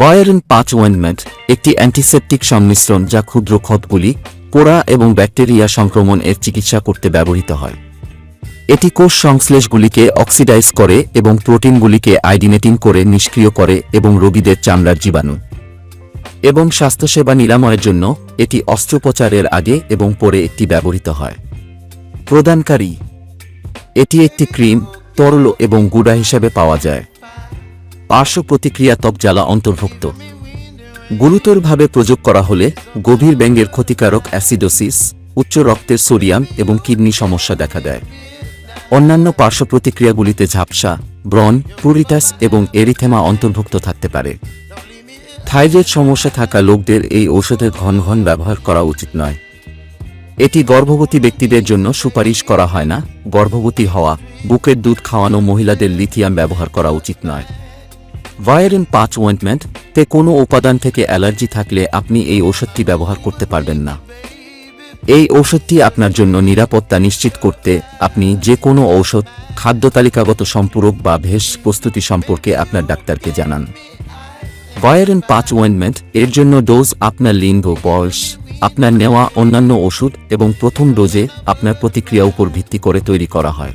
ভায়ারিন 5 ointment একটি antiseptic সংমিশ্রণ যা ক্ষুদ্র ক্ষতগুলি, পোড়া এবং ব্যাকটেরিয়া সংক্রমণ এর চিকিৎসা করতে ব্যবহৃত হয়। এটি কোষ সংশ্লেষগুলিকে অক্সিডাইজ করে এবং প্রোটিনগুলিকে আয়োডিনেটিং করে নিষ্ক্রিয় করে এবং রোগীদের চামড়ার জীবাণু এবং স্বাস্থ্যসেবা নিরাময়ের জন্য এটি অস্ত্রোপচারের আগে এবং পরে একটি ব্যবহৃত হয়। প্রদানকারী: এটি একটি ক্রিম, তরল এবং গুঁড়া হিসাবে পাওয়া যায়। পার্শ্ব প্রতিক্রিয়া: ত্বক জ্বালা অন্তর্ভুক্ত। গুরুতরভাবে প্রয়োগ করা হলে গভীর ব্যঙ্গের ক্ষতিকারক অ্যাসিডোসিস, উচ্চ রক্তের সোডিয়াম এবং কিডনি সমস্যা দেখা দেয়। অন্যান্য পার্শ্ব প্রতিক্রিয়াগুলিতে ঝাপসা, ব্রণ, প্যুরিটাস এবং এরিথেমা অন্তর্ভুক্ত থাকতে পারে। থাইরয়েড সমস্যা থাকা লোকদের এই ঔষধের ঘন ঘন ব্যবহার করা উচিত নয়। এটি গর্ভবতী ব্যক্তিদের জন্য সুপারিশ করা হয় না। গর্ভবতী হওয়া, বুকের দুধ খাওয়ানো মহিলাদের লিথিয়াম ব্যবহার করা উচিত নয়। ভায়ারিন 5 ওয়েন্টমেন্ট তে কোনো উপাদান থেকে অ্যালার্জি থাকলে আপনি এই ঔষধটি ব্যবহার করতে পারবেন না। এই ঔষধটি আপনার জন্য নিরাপত্তা নিশ্চিত করতে আপনি যে কোনো ঔষধ, খাদ্য তালিকাগত সম্পূরক বা ভেষ প্রস্তুতি সম্পর্কে আপনার ডাক্তারকে জানান। ভায়ারিন 5 ওয়েন্টমেন্ট এর জন্য ডোজ আপনার লিঙ্গ, বয়স, আপনার নেওয়া অন্যান্য ওষুধ এবং প্রথম ডোজে আপনার প্রতিক্রিয়া উপর ভিত্তি করে তৈরি করা হয়।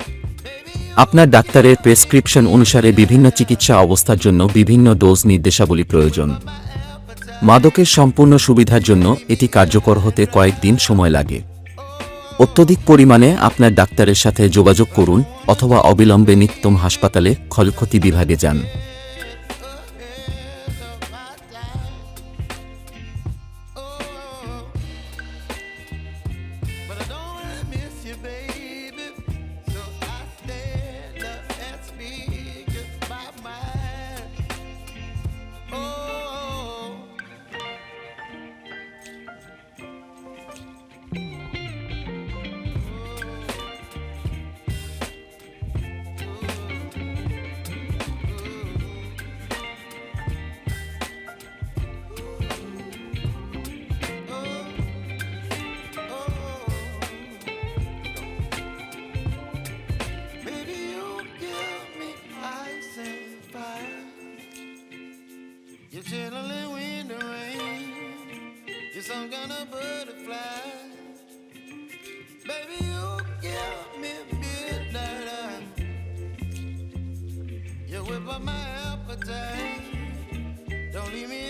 আপনার ডাক্তারের প্রেসক্রিপশন অনুসারে বিভিন্ন চিকিৎসা অবস্থার জন্য বিভিন্ন ডোজ নির্দেশাবলী প্রয়োজন। মাদকের সম্পূর্ণ সুবিধার জন্য এটি কার্যকর হতে কয়েকদিন সময় লাগে। অত্যধিক পরিমাণে আপনার ডাক্তারের সাথে যোগাযোগ করুন অথবা অবিলম্বে নিকটতম হাসপাতালে ক্ষয়ক্ষতি বিভাগে যান। You're chilling in the rain. You're some kind of butterfly. Baby, you give me midnight. You whip up my appetite. Don't leave me